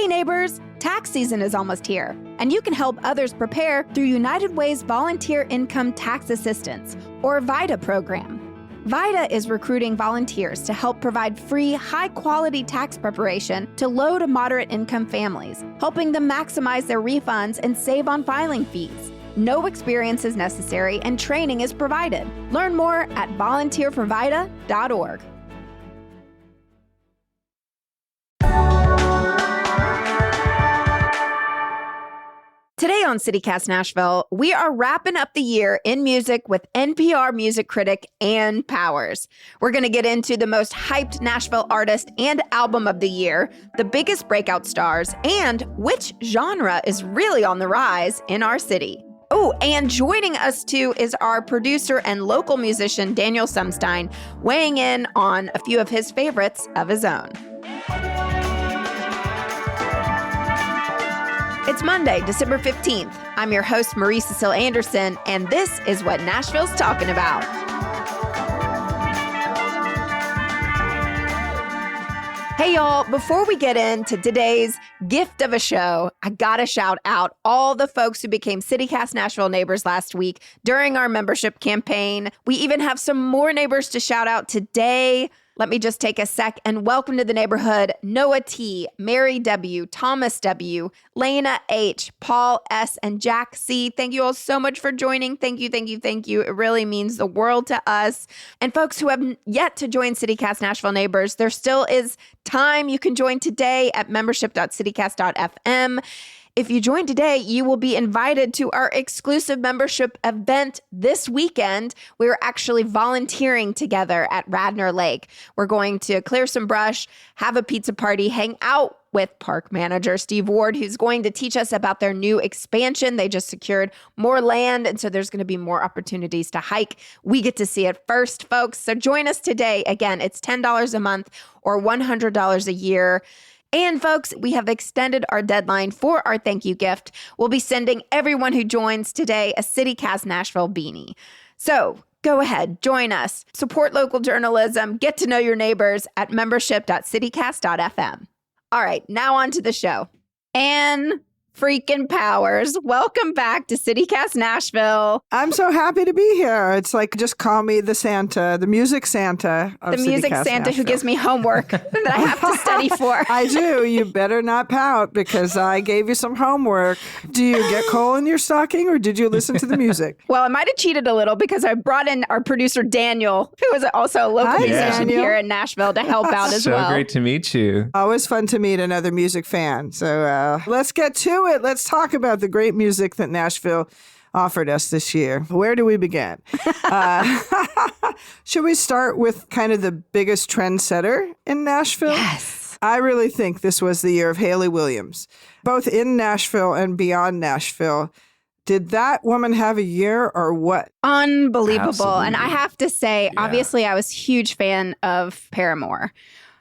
Hey neighbors, tax season is almost here, and you can help others prepare through United Way's Volunteer Income Tax Assistance, or VITA program. VITA is recruiting volunteers to help provide free, high-quality tax preparation to low to moderate income families, helping them maximize their refunds and save on filing fees. No experience is necessary and training is provided. Learn more at volunteerforvita.org. Today on CityCast Nashville, we are wrapping up the year in music with NPR music critic Ann Powers. We're going to get into the most hyped Nashville artist and album of the year, the biggest breakout stars, and which genre is really on the rise in our city. Oh, and joining us too is our producer and local musician Daniel Sumstein, weighing in on a few of his favorites of his own. It's Monday, December 15th. I'm your host, Marie Cecile Anderson, and this is what Nashville's talking about. Hey, y'all, before we get into today's gift of a show, I gotta shout out all the folks who became CityCast Nashville neighbors last week during our membership campaign. We even have some more neighbors to shout out today. Let me just take a sec and welcome to the neighborhood Noah T., Mary W., Thomas W., Lena H., Paul S., and Jack C. Thank you all so much for joining. Thank you, thank you, thank you. It really means the world to us. And folks who have yet to join CityCast Nashville Neighbors, there still is time. You can join today at membership.citycast.fm. If you join today, you will be invited to our exclusive membership event this weekend. We're actually volunteering together at Radnor Lake. We're going to clear some brush, have a pizza party, hang out with park manager Steve Ward, who's going to teach us about their new expansion. They just secured more land, and so there's going to be more opportunities to hike. We get to see it first, folks. So join us today. Again, it's $10 a month or $100 a year. And folks, we have extended our deadline for our thank you gift. We'll be sending everyone who joins today a CityCast Nashville beanie. So go ahead, join us, support local journalism, get to know your neighbors at membership.citycast.fm. All right, now on to the show. Ann freaking Powers, welcome back to CityCast Nashville. I'm so happy to be here. It's like, just call me the Santa, the music Santa of the music CityCast Santa Nashville. Who gives me homework that I have to study for. I do. You better not pout because I gave you some homework. Do you get coal in your stocking or did you listen to the music? Well, I might have cheated a little because I brought in our producer, Daniel, who is also a local musician Daniel. here in Nashville to help out as so well. So great to meet you. Always fun to meet another music fan. So let's get to it. Let's talk about the great music that Nashville offered us this year. Where do we begin? Should we start with kind of the biggest trendsetter in Nashville? Yes. I really think this was the year of Hayley Williams, both in Nashville and beyond Nashville. Did that woman have a year or what? Unbelievable. Absolutely. And I have to say, obviously, I was a huge fan of Paramore.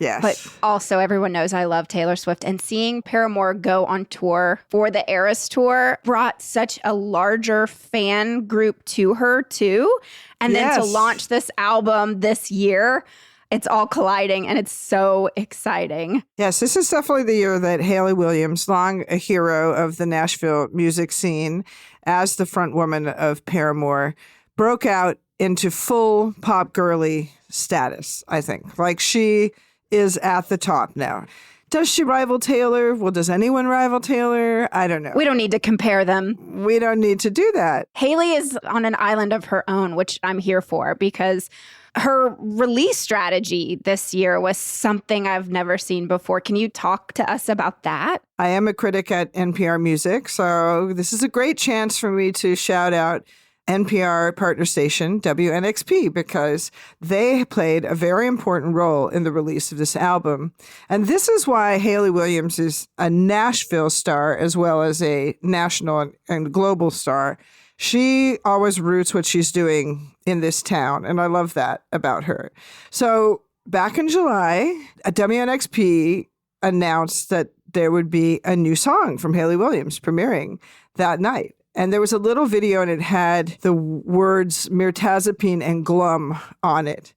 Yes. But also, everyone knows I love Taylor Swift. And seeing Paramore go on tour for the Eras Tour brought such a larger fan group to her, too. And then to launch this album this year, it's all colliding, and it's so exciting. Yes, this is definitely the year that Hayley Williams, long a hero of the Nashville music scene, as the front woman of Paramore, broke out into full pop girly status, I think. Like, she is at the top now. Does she rival Taylor? Well, does anyone rival Taylor? I don't know. We don't need to compare them. We don't need to do that. Hayley is on an island of her own, which I'm here for, because her release strategy this year was something I've never seen before. Can you talk to us about that? I am a critic at NPR Music, so this is a great chance for me to shout out NPR partner station, WNXP, because they played a very important role in the release of this album. And this is why Hayley Williams is a Nashville star as well as a national and global star. She always roots what she's doing in this town, and I love that about her. So back in July, WNXP announced that there would be a new song from Hayley Williams premiering that night. And there was a little video, and it had the words mirtazapine and glum on it.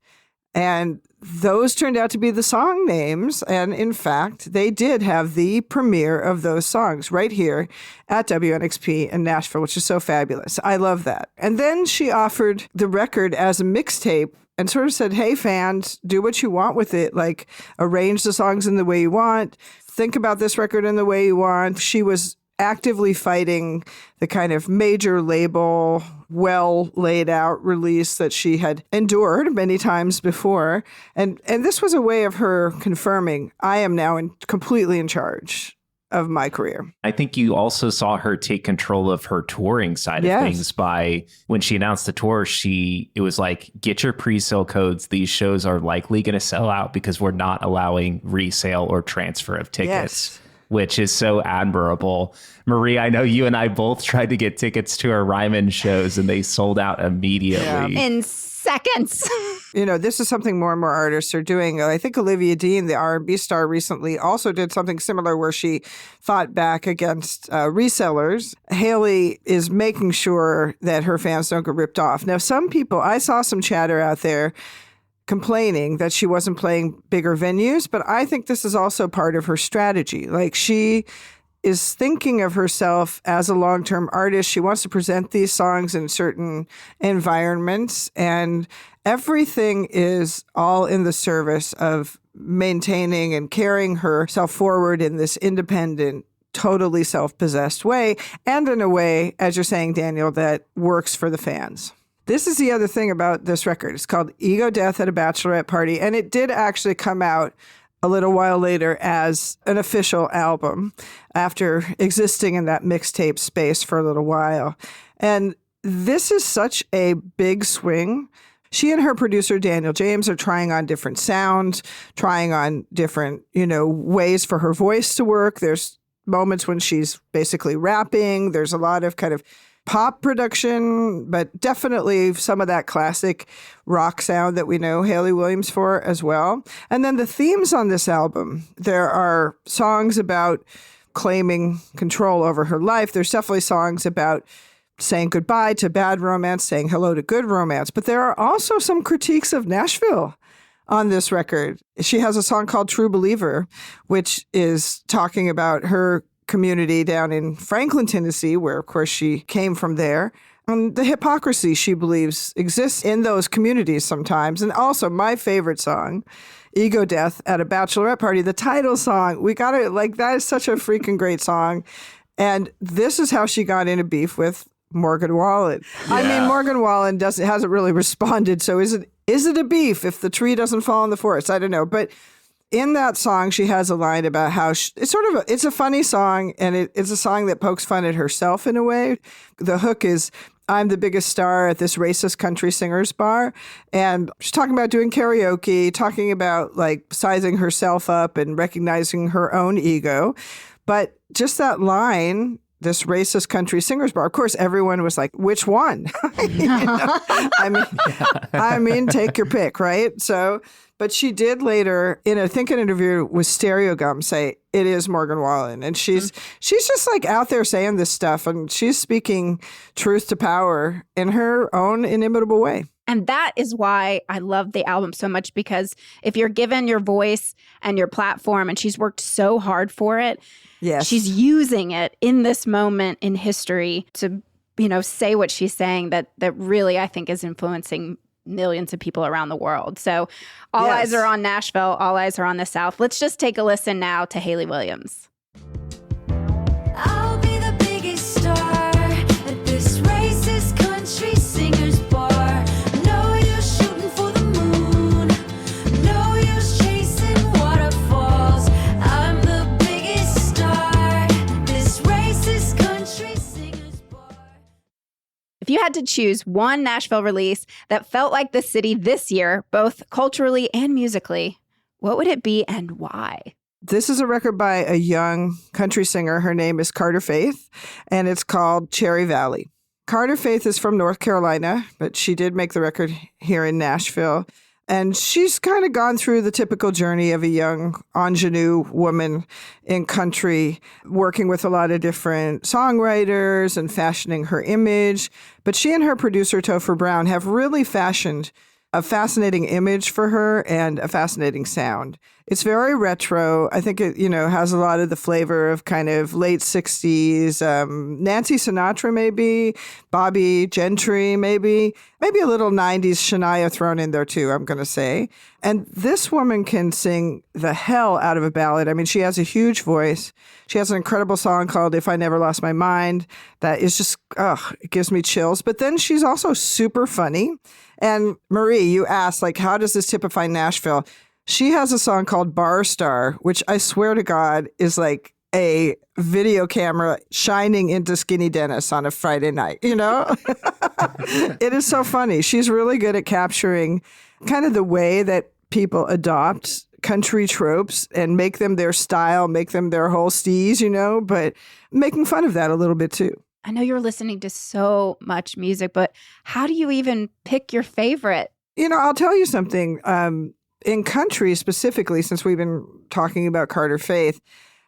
And those turned out to be the song names. And in fact, they did have the premiere of those songs right here at WNXP in Nashville, which is so fabulous. I love that. And then she offered the record as a mixtape and sort of said, hey, fans, do what you want with it. Like, arrange the songs in the way you want. Think about this record in the way you want. She was actively fighting the kind of major label, well laid out release that she had endured many times before. And this was a way of her confirming, I am now completely in charge of my career. I think you also saw her take control of her touring side of things by when she announced the tour. It was like, get your pre-sale codes. These shows are likely going to sell out because we're not allowing resale or transfer of tickets. Yes. Which is so admirable. Marie, I know you and I both tried to get tickets to our Ryman shows and they sold out immediately. Yeah. In seconds. This is something more and more artists are doing. I think Olivia Dean, the R&B star, recently also did something similar where she fought back against resellers. Hayley is making sure that her fans don't get ripped off. Now, some people, I saw some chatter out there complaining that she wasn't playing bigger venues, but I think this is also part of her strategy. Like, she is thinking of herself as a long-term artist. She wants to present these songs in certain environments, and everything is all in the service of maintaining and carrying herself forward in this independent, totally self-possessed way, and in a way, as you're saying, Daniel, that works for the fans. This is the other thing about this record. It's called Ego Death at a Bachelorette Party, and it did actually come out a little while later as an official album after existing in that mixtape space for a little while. And this is such a big swing. She and her producer, Daniel James, are trying on different sounds, trying on different, ways for her voice to work. There's moments when she's basically rapping. There's a lot of kind of pop production, but definitely some of that classic rock sound that we know Hayley Williams for as well. And then the themes on this album, there are songs about claiming control over her life. There's definitely songs about saying goodbye to bad romance, saying hello to good romance. But there are also some critiques of Nashville on this record. She has a song called True Believer, which is talking about her community down in Franklin, Tennessee, where, of course, she came from there. And the hypocrisy she believes exists in those communities sometimes. And also my favorite song, Ego Death at a Bachelorette Party, the title song. That is such a freaking great song. And this is how she got into beef with Morgan Wallen. Yeah. I mean, Morgan Wallen hasn't really responded. So is it a beef if the tree doesn't fall in the forest? I don't know. But in that song, she has a line about how it's a funny song, and it's a song that pokes fun at herself in a way. The hook is, I'm the biggest star at this racist country singers bar. And she's talking about doing karaoke, talking about like sizing herself up and recognizing her own ego. But just that line, this racist country singers bar, of course, everyone was like, which one? I mean, take your pick, right? So, but she did later, in an interview with Stereo Gum, say it is Morgan Wallen. And she's just like out there saying this stuff, and she's speaking truth to power in her own inimitable way. And that is why I love the album so much, because if you're given your voice and your platform, and she's worked so hard for it, yes, she's using it in this moment in history to, say what she's saying that really, I think, is influencing millions of people around the world. So all eyes are on Nashville. All eyes are on the South. Let's just take a listen now to Hayley Williams. I'll be the biggest star at this racist country singers bar. No use shooting for the moon. No use chasing waterfalls. I'm the biggest star at this racist country singers bar. If you had to choose one Nashville release that felt like the city this year, both culturally and musically, what would it be and why? This is a record by a young country singer. Her name is Carter Faith, and it's called Cherry Valley. Carter Faith is from North Carolina, but she did make the record here in Nashville. And she's kind of gone through the typical journey of a young ingenue woman in country, working with a lot of different songwriters and fashioning her image. But she and her producer, Topher Brown, have really fashioned a fascinating image for her and a fascinating sound. It's very retro. I think it, has a lot of the flavor of kind of late 60s, Nancy Sinatra maybe, Bobby Gentry maybe a little 90s Shania thrown in there too, I'm going to say. And this woman can sing the hell out of a ballad. I mean, she has a huge voice. She has an incredible song called If I Never Lost My Mind that is just, it gives me chills. But then she's also super funny. And Marie, you asked, like, how does this typify Nashville? She has a song called Bar Star, which I swear to God is like a video camera shining into Skinny Dennis on a Friday night, It is so funny. She's really good at capturing kind of the way that people adopt country tropes and make them their style, make them their whole steez, but making fun of that a little bit too. I know you're listening to so much music, but how do you even pick your favorite? I'll tell you something. In country specifically, since we've been talking about Carter Faith,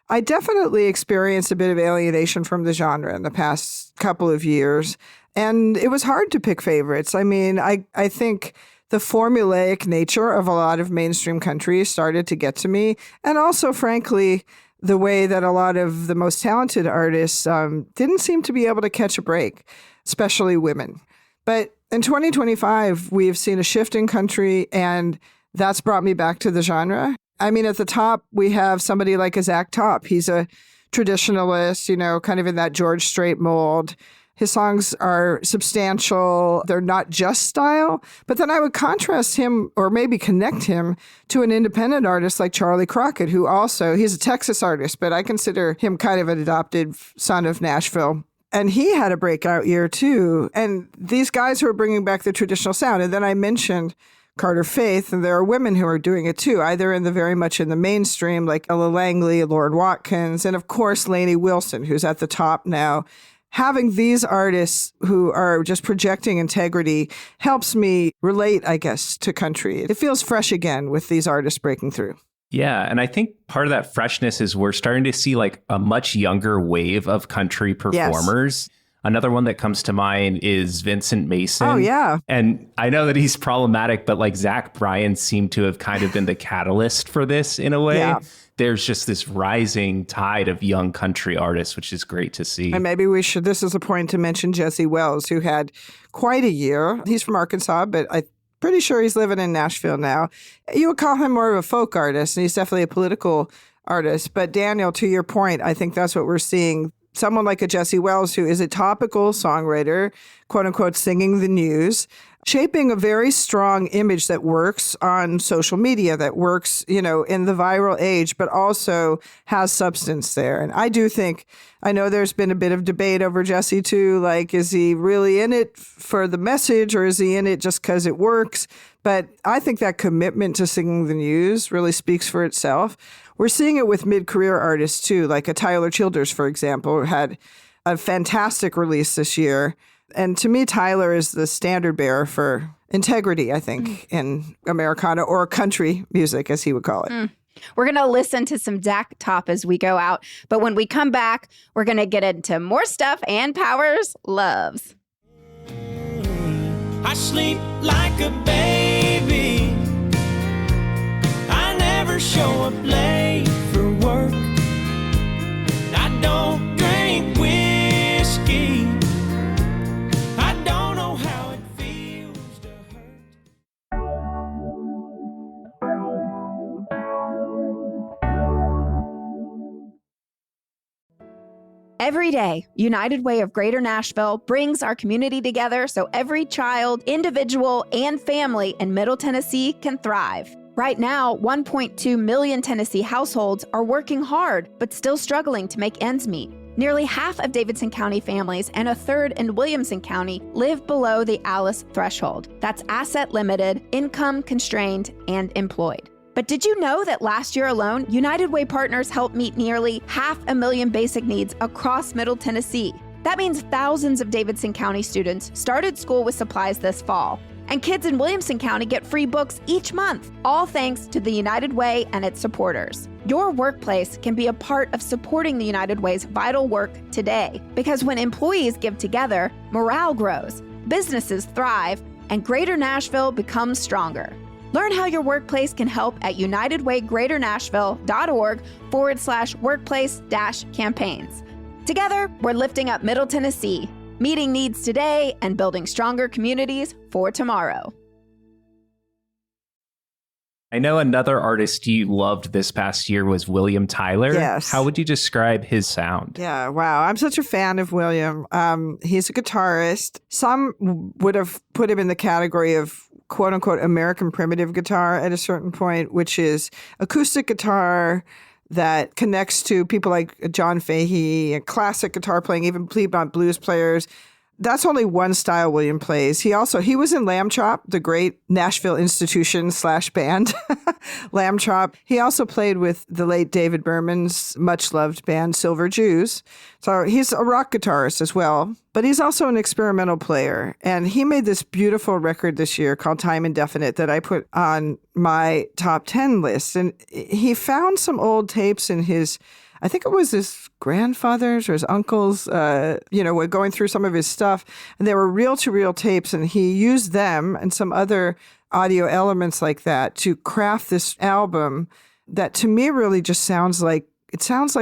I definitely experienced a bit of alienation from the genre in the past couple of years. And it was hard to pick favorites. I mean, I think the formulaic nature of a lot of mainstream country started to get to me. And also, frankly, the way that a lot of the most talented artists didn't seem to be able to catch a break, especially women. But in 2025, we've seen a shift in country, and that's brought me back to the genre. I mean, at the top, we have somebody like a Zach Top. He's a traditionalist, kind of in that George Strait mold. His songs are substantial. They're not just style. But then I would contrast him, or maybe connect him, to an independent artist like Charlie Crockett, who also, he's a Texas artist, but I consider him kind of an adopted son of Nashville. And he had a breakout year too. And these guys who are bringing back the traditional sound. And then I mentioned Carter Faith, and there are women who are doing it too, either very much in the mainstream, like Ella Langley, Lauren Watkins, and of course, Lainey Wilson, who's at the top now. Having these artists who are just projecting integrity helps me relate, I guess, to country. It feels fresh again with these artists breaking through. Yeah. And I think part of that freshness is we're starting to see like a much younger wave of country performers. Yes. Another one that comes to mind is Vincent Mason. Oh, yeah. And I know that he's problematic, but like Zach Bryan seemed to have kind of been the catalyst for this in a way. Yeah. There's just this rising tide of young country artists, which is great to see. And maybe this is a point to mention Jesse Wells, who had quite a year. He's from Arkansas, but I'm pretty sure he's living in Nashville now. You would call him more of a folk artist, and he's definitely a political artist. But Daniel, to your point, I think that's what we're seeing. Someone like a Jesse Wells, who is a topical songwriter, quote unquote, singing the news, shaping a very strong image that works on social media, that works, in the viral age, but also has substance there. And I do think, I know there's been a bit of debate over Jesse too, like, is he really in it for the message, or is he in it just because it works? But I think that commitment to singing the news really speaks for itself. We're seeing it with mid-career artists too, like a Tyler Childers, for example, who had a fantastic release this year. And to me, Tyler is the standard bearer for integrity, I think, in Americana or country music, as he would call it. We're going to listen to some Zach Top as we go out. But when we come back, we're going to get into more stuff Ann Powers loves. I sleep like a baby. I never show up late for work. I don't drink whiskey. I don't know how it feels to hurt. Every day, United Way of Greater Nashville brings our community together so every child, individual, and family in Middle Tennessee can thrive. Right now, 1.2 million Tennessee households are working hard, but still struggling to make ends meet. Nearly half of Davidson County families and a third in Williamson County live below the ALICE threshold. That's asset limited, income constrained, and employed. But did you know that last year alone, United Way partners helped meet nearly 500,000 basic needs across Middle Tennessee? That means thousands of Davidson County students started school with supplies this fall. And kids in Williamson County get free books each month, all thanks to the United Way and its supporters. Your workplace can be a part of supporting the United Way's vital work today, because when employees give together, morale grows, businesses thrive, and Greater Nashville becomes stronger. Learn how your workplace can help at unitedwaygreaternashville.org/workplace-campaigns. Together, we're lifting up Middle Tennessee, meeting needs today and building stronger communities for tomorrow. I know another artist you loved this past year was William Tyler. Yes. How would you describe his sound? Yeah, wow. I'm such a fan of William. He's a guitarist. Some would have put him in the category of quote unquote American primitive guitar at a certain point, which is acoustic guitar that connects to people like John Fahey and classic guitar playing, even bebop blues players. That's only one style William plays. He was in Lamb Chop, the great Nashville institution / band, Lamb Chop. He also played with the late David Berman's much loved band, Silver Jews. So he's a rock guitarist as well, but he's also an experimental player. And he made this beautiful record this year called Time Indefinite that I put on my top 10 list. And he found some old tapes in I think it was his grandfather's or his uncle's, were going through some of his stuff. And they were reel-to-reel tapes, and he used them and some other audio elements like that to craft this album that to me really just sounds like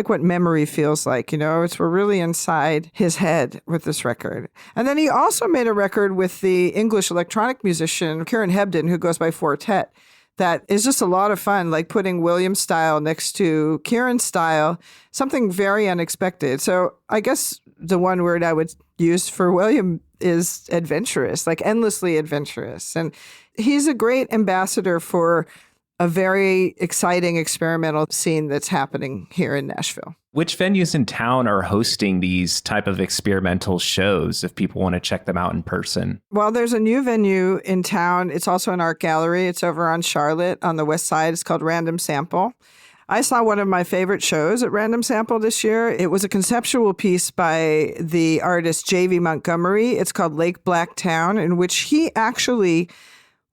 what memory feels like, we're really inside his head with this record. And then he also made a record with the English electronic musician, Kieran Hebden, who goes by Fortet. That is just a lot of fun, like putting William's style next to Kieran's style, something very unexpected. So I guess the one word I would use for William is adventurous, like endlessly adventurous. And he's a great ambassador for a very exciting experimental scene that's happening here in Nashville. Which venues in town are hosting these type of experimental shows if people want to check them out in person? Well, there's a new venue in town. It's also an art gallery. It's over on Charlotte on the west side. It's called Random Sample. I saw one of my favorite shows at Random Sample this year. It was a conceptual piece by the artist J.V. Montgomery. It's called Lake Black Town, in which he actually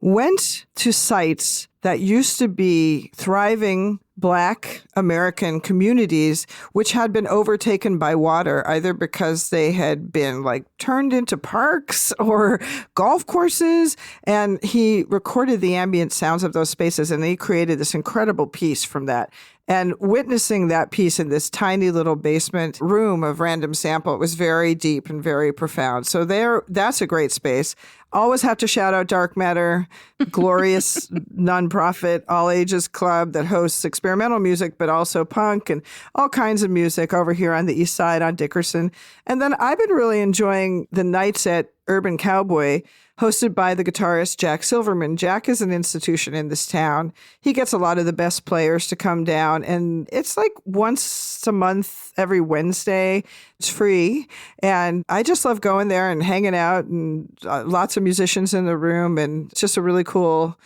went to sites that used to be thriving Black American communities, which had been overtaken by water, either because they had been turned into parks or golf courses. And he recorded the ambient sounds of those spaces, and he created this incredible piece from that. And witnessing that piece in this tiny little basement room of Random Sample, it was very deep and very profound. So that's a great space. Always have to shout out Dark Matter, glorious nonprofit all ages club that hosts experimental music, but also punk and all kinds of music over here on the east side on Dickerson. And then I've been really enjoying the nights at Urban Cowboy, hosted by the guitarist Jack Silverman. Jack is an institution in this town. He gets a lot of the best players to come down, and it's like once a month, every Wednesday. It's free, and I just love going there and hanging out, and lots of musicians in the room, and it's just a really cool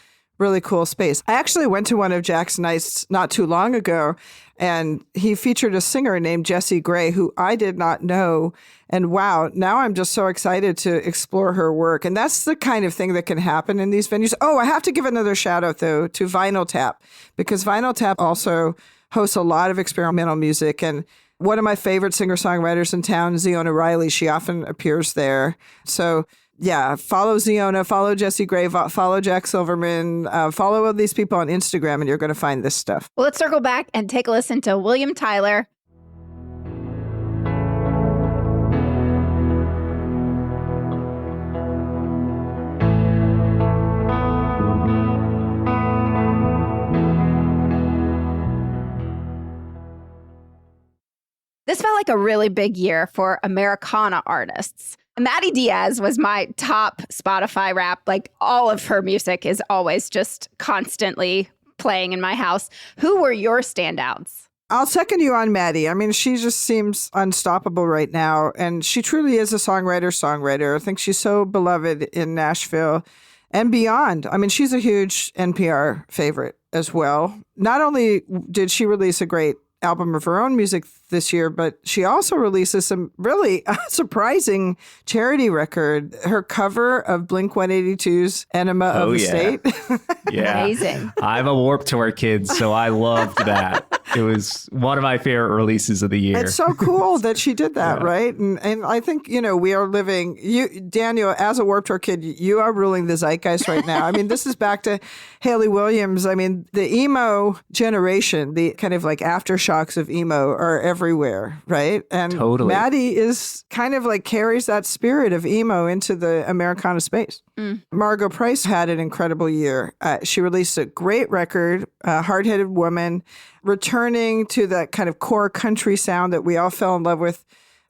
space. I actually went to one of Jack's nights not too long ago, and he featured a singer named Jessie Gray, who I did not know. And wow, now I'm just so excited to explore her work. And that's the kind of thing that can happen in these venues. Oh, I have to give another shout out, though, to Vinyl Tap, because Vinyl Tap also hosts a lot of experimental music. And one of my favorite singer-songwriters in town, Ziona Riley, she often appears there. So yeah, follow Ziona, follow Jessie Gray, follow Jack Silverman, follow all these people on Instagram, and you're going to find this stuff. Well, let's circle back and take a listen to William Tyler. This felt like a really big year for Americana artists. Maddie Diaz was my top Spotify rap. Like, all of her music is always just constantly playing in my house. Who were your standouts? I'll second you on Maddie. I mean, she just seems unstoppable right now. And she truly is a songwriter. I think she's so beloved in Nashville and beyond. I mean, she's a huge NPR favorite as well. Not only did she release a great album of her own music this year, but she also releases some really surprising charity record. Her cover of Blink-182's Enema of the State. Yeah. Amazing. I'm a Warped Tour kid, so I loved that. It was one of my favorite releases of the year. It's so cool that she did that, right? And I think, we are living, Daniel, as a Warped Tour kid, you are ruling the zeitgeist right now. I mean, this is back to Hayley Williams. I mean, the emo generation, the kind of like aftershocks of emo are everywhere, right? And totally. Maddie is kind of like carries that spirit of emo into the Americana space. Margot Price had an incredible year. She released a great record, Hard-Headed Woman, returning to that kind of core country sound that we all fell in love with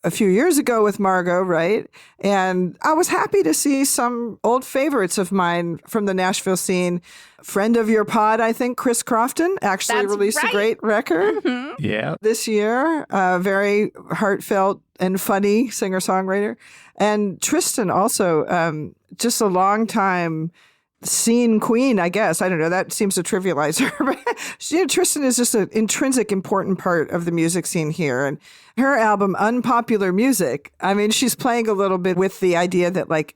a few years ago with Margot, right? And I was happy to see some old favorites of mine from the Nashville scene. Friend of your pod, I think, Chris Crofton actually released a great record this year. Very heartfelt and funny singer-songwriter. And Tristan also, just a long time scene queen, I guess. I don't know. That seems to trivialize her. But Tristan is just an intrinsic important part of the music scene here. And her album, Unpopular Music, I mean, she's playing a little bit with the idea that, like,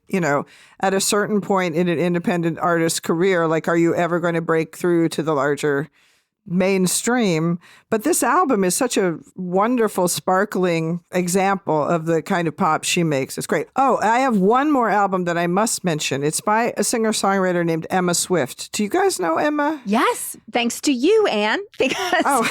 at a certain point in an independent artist's career, like, are you ever going to break through to the larger mainstream? But this album is such a wonderful, sparkling example of the kind of pop she makes. It's great. Oh, I have one more album that I must mention. It's by a singer-songwriter named Emma Swift. Do you guys know Emma? Yes, thanks to you, Anne, because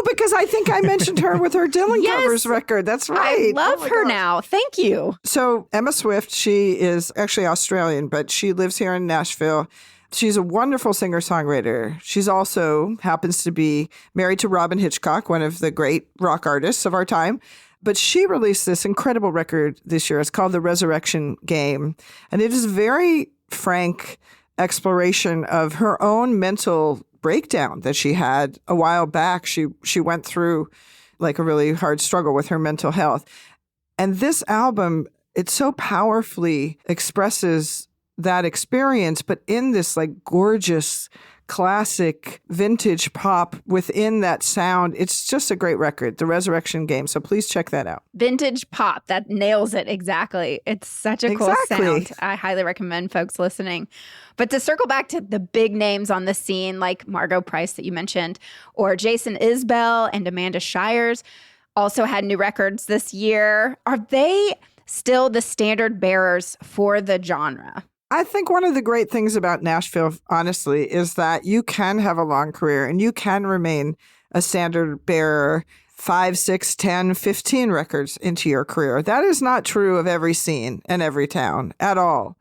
because I think I mentioned her with her Dylan covers record. That's right. I love her now. Thank you. So Emma Swift, she is actually Australian, but she lives here in Nashville. She's a wonderful singer-songwriter. She's also happens to be married to Robin Hitchcock, one of the great rock artists of our time. But she released this incredible record this year. It's called The Resurrection Game. And it is a very frank exploration of her own mental breakdown that she had a while back. She went through like a really hard struggle with her mental health. And this album, it so powerfully expresses that experience, but in this like gorgeous, classic, vintage pop within that sound. It's just a great record, The Resurrection Game. So please check that out. Vintage pop, that nails it exactly. It's such a cool sound. I highly recommend folks listening. But to circle back to the big names on the scene, like Margot Price that you mentioned, or Jason Isbell and Amanda Shires, also had new records this year. Are they still the standard bearers for the genre? I think one of the great things about Nashville, honestly, is that you can have a long career and you can remain a standard bearer 5, 6, 10, 15 records into your career. That is not true of every scene and every town at all.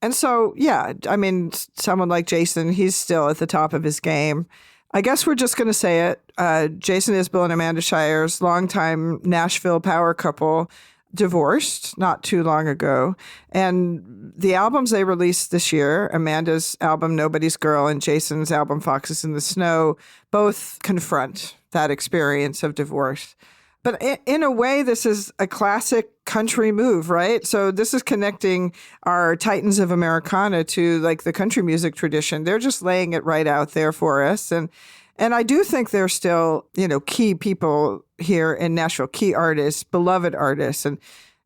And so, yeah, I mean, someone like Jason, he's still at the top of his game. I guess we're just going to say it. Jason Isbell and Amanda Shires, longtime Nashville power couple, divorced not too long ago. And the albums they released this year, Amanda's album Nobody's Girl and Jason's album Foxes in the Snow, both confront that experience of divorce. But in a way, this is a classic country move, right? So this is connecting our titans of Americana to like the country music tradition. They're just laying it right out there for us. And I do think they're still, key people here in Nashville, key artists, beloved artists, and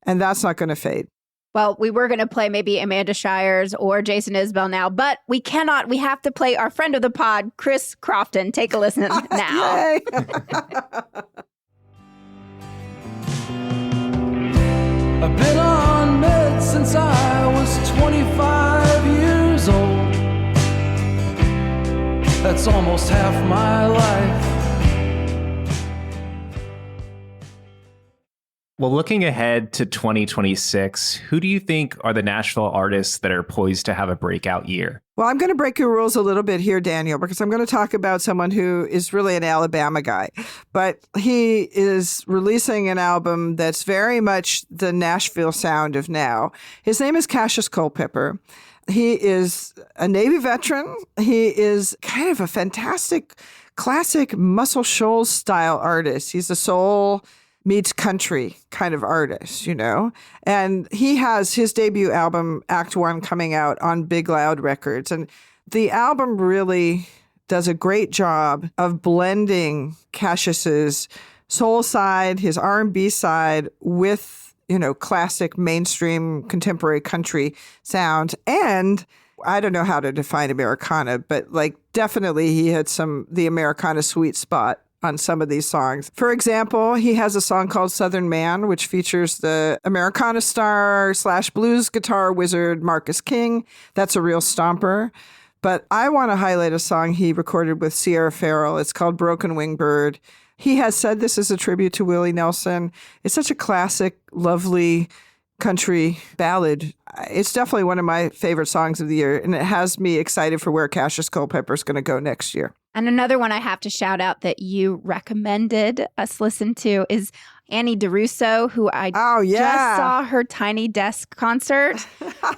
that's not going to fade. Well, we were going to play maybe Amanda Shires or Jason Isbell now, but we cannot. We have to play our friend of the pod, Chris Crofton. Take a listen now. I've been on meds since I was 25 years old. That's almost half my life. Well, looking ahead to 2026, who do you think are the Nashville artists that are poised to have a breakout year? Well, I'm going to break your rules a little bit here, Daniel, because I'm going to talk about someone who is really an Alabama guy. But he is releasing an album that's very much the Nashville sound of now. His name is Cassius Culpepper. He is a Navy veteran. He is kind of a fantastic, classic Muscle Shoals style artist. He's a soul meets country kind of artist, And he has his debut album, Act One, coming out on Big Loud Records. And the album really does a great job of blending Cassius's soul side, his R&B side with, classic mainstream contemporary country sounds. And I don't know how to define Americana, but definitely he had the Americana sweet spot on some of these songs. For example, he has a song called Southern Man, which features the Americana star / blues guitar wizard Marcus King. That's a real stomper. But I want to highlight a song he recorded with Sierra Farrell. It's called Broken Wing Bird. He has said this is a tribute to Willie Nelson. It's such a classic, lovely country ballad. It's definitely one of my favorite songs of the year, and it has me excited for where Cassius Culpepper is going to go next year. And another one I have to shout out that you recommended us listen to is Annie DeRusso, who I just saw her Tiny Desk concert.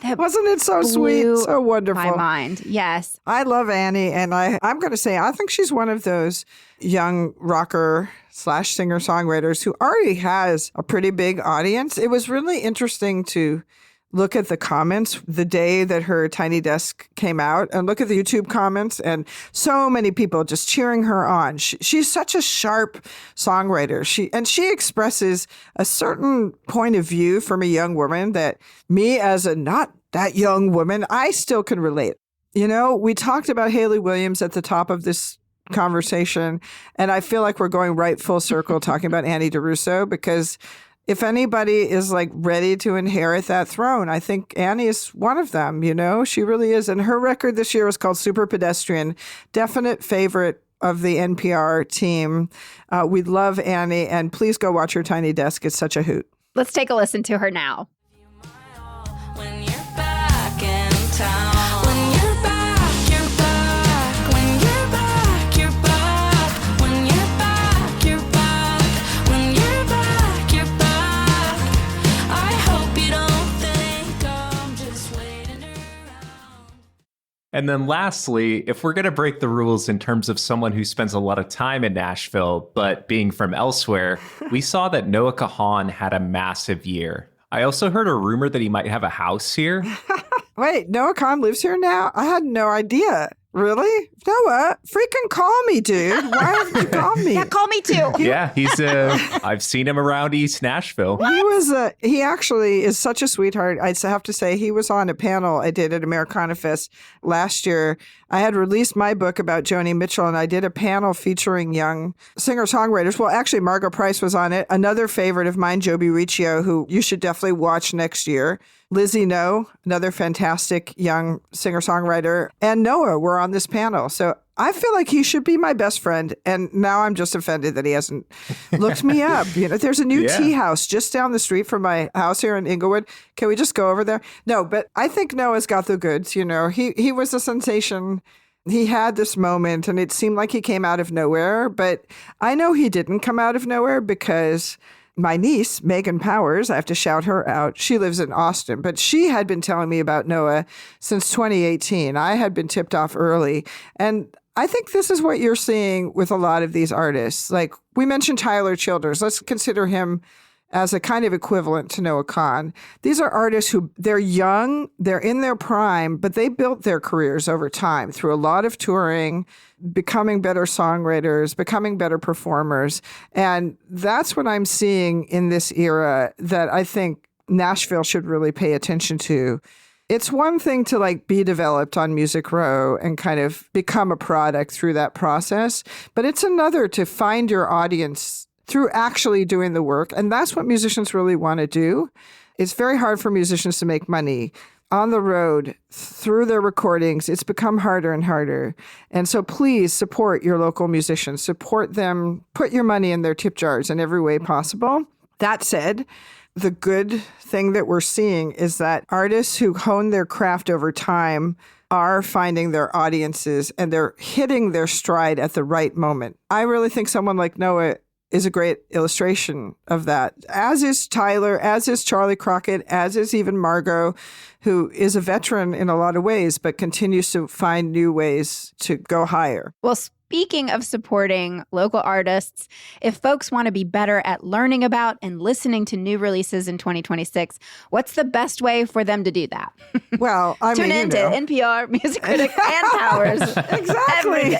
Wasn't it so sweet? So wonderful. My mind, yes. I love Annie, and I'm going to say I think she's one of those young rocker / singer-songwriters who already has a pretty big audience. It was really interesting to look at the comments the day that her Tiny Desk came out and look at the YouTube comments, and so many people just cheering her on. She's such a sharp songwriter. She expresses a certain point of view from a young woman that me as a not that young woman, I still can relate. We talked about Hayley Williams at the top of this conversation, and I feel like we're going right full circle talking about Annie DeRusso, because if anybody is ready to inherit that throne, I think Annie is one of them, She really is. And her record this year is called Super Pedestrian. Definite favorite of the NPR team. We love Annie, and please go watch her Tiny Desk. It's such a hoot. Let's take a listen to her now. When you're back in town. When you're back, you're back. When you're back, you're back. When you're back, you're back. When you're back, you're back. I hope you don't think I'm just waiting around. And then lastly, if we're going to break the rules in terms of someone who spends a lot of time in Nashville, but being from elsewhere, we saw that Noah Kahan had a massive year. I also heard a rumor that he might have a house here. Wait, Noah Kahan lives here now? I had no idea. Really? Noah, freaking call me, dude. Why haven't you called me? Yeah, call me too. Yeah, I've seen him around East Nashville. He actually is such a sweetheart. I'd have to say he was on a panel I did at Americana Fest last year. I had released my book about Joni Mitchell, and I did a panel featuring young singer-songwriters. Well, actually, Margot Price was on it. Another favorite of mine, Joby Riccio, who you should definitely watch next year. Lizzie No, another fantastic young singer-songwriter, and Noah were on this panel. So I feel like he should be my best friend. And now I'm just offended that he hasn't looked me up. There's a new tea house just down the street from my house here in Inglewood. Can we just go over there? No, but I think Noah's got the goods. He was a sensation. He had this moment, and it seemed like he came out of nowhere. But I know he didn't come out of nowhere, because my niece, Megan Powers, I have to shout her out. She lives in Austin, but she had been telling me about Noah since 2018. I had been tipped off early. And I think this is what you're seeing with a lot of these artists. We mentioned Tyler Childers. Let's consider him as a kind of equivalent to Noah Kahan. These are artists who, they're young, they're in their prime, but they built their careers over time through a lot of touring, becoming better songwriters, becoming better performers. And that's what I'm seeing in this era that I think Nashville should really pay attention to. It's one thing to be developed on Music Row and kind of become a product through that process, but it's another to find your audience through actually doing the work. And that's what musicians really want to do. It's very hard for musicians to make money on the road through their recordings. It's become harder and harder. And so please support your local musicians, support them, put your money in their tip jars in every way possible. That said, the good thing that we're seeing is that artists who hone their craft over time are finding their audiences, and they're hitting their stride at the right moment. I really think someone like Noah is a great illustration of that, as is Tyler, as is Charlie Crockett, as is even Margot, who is a veteran in a lot of ways, but continues to find new ways to go higher. Well, Speaking of supporting local artists, if folks want to be better at learning about and listening to new releases in 2026, what's the best way for them to do that? Well, I Tune mean, in to NPR, Music Critic, and Powers. Exactly.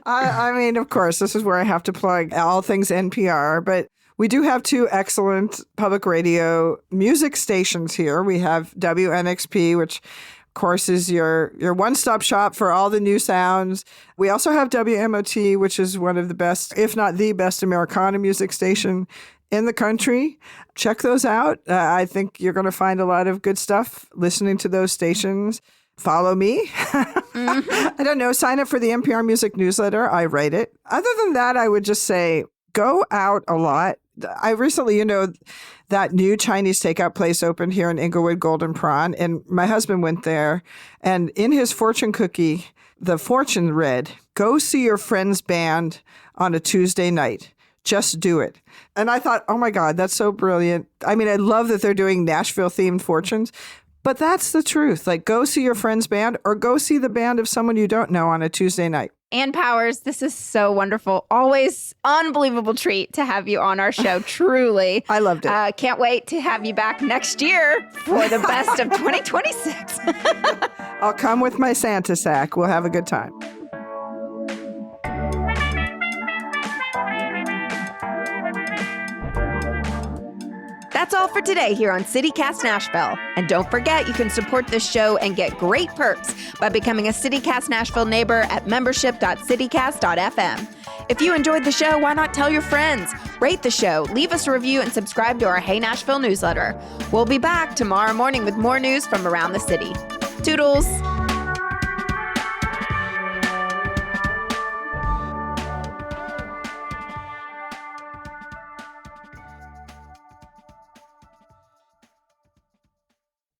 I mean, of course, this is where I have to plug all things NPR, but we do have two excellent public radio music stations here. We have WNXP, which of course is your one-stop shop for all the new sounds. We also have WMOT, which is one of the best, if not the best, Americana music station in the country. Check those out. I think you're going to find a lot of good stuff listening to those stations. Follow me. I don't know. Sign up for the NPR Music newsletter. I write it. Other than that, I would just say go out a lot. I recently, that new Chinese takeout place opened here in Inglewood, Golden Prawn, and my husband went there. And in his fortune cookie, the fortune read, "Go see your friend's band on a Tuesday night. Just do it." And I thought, oh my God, that's so brilliant. I mean, I love that they're doing Nashville-themed fortunes. But that's the truth. Like, go see your friend's band or go see the band of someone you don't know on a Tuesday night. Ann Powers, this is so wonderful. Always unbelievable treat to have you on our show, truly. I loved it. Can't wait to have you back next year for the best of 2026. I'll come with my Santa sack. We'll have a good time. That's all for today here on CityCast Nashville. And don't forget, you can support this show and get great perks by becoming a CityCast Nashville neighbor at membership.citycast.fm. If you enjoyed the show, why not tell your friends? Rate the show, leave us a review, and subscribe to our Hey Nashville newsletter. We'll be back tomorrow morning with more news from around the city. Toodles!